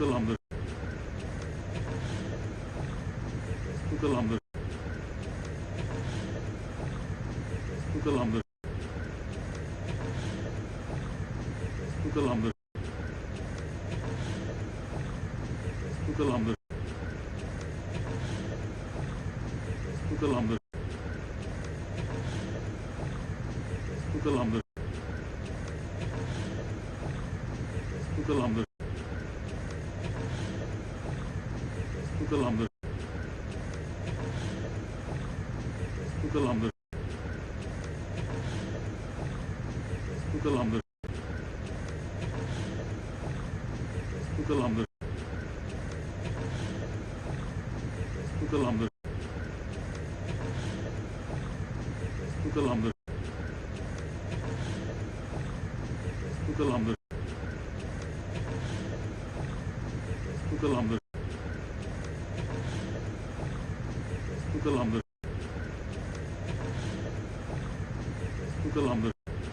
Tutulandır. Tutulandır. Tutulandır. Tutulandır. Tutulandır. Tutulandır. Tutulandır. Tutulandır. Tutulandır. Tutulandır. Tutulandır. Tutulandır. Tutulandır. Tutulandır. Tutulandır. Tutulandır. Tutulandır. Tutulandır.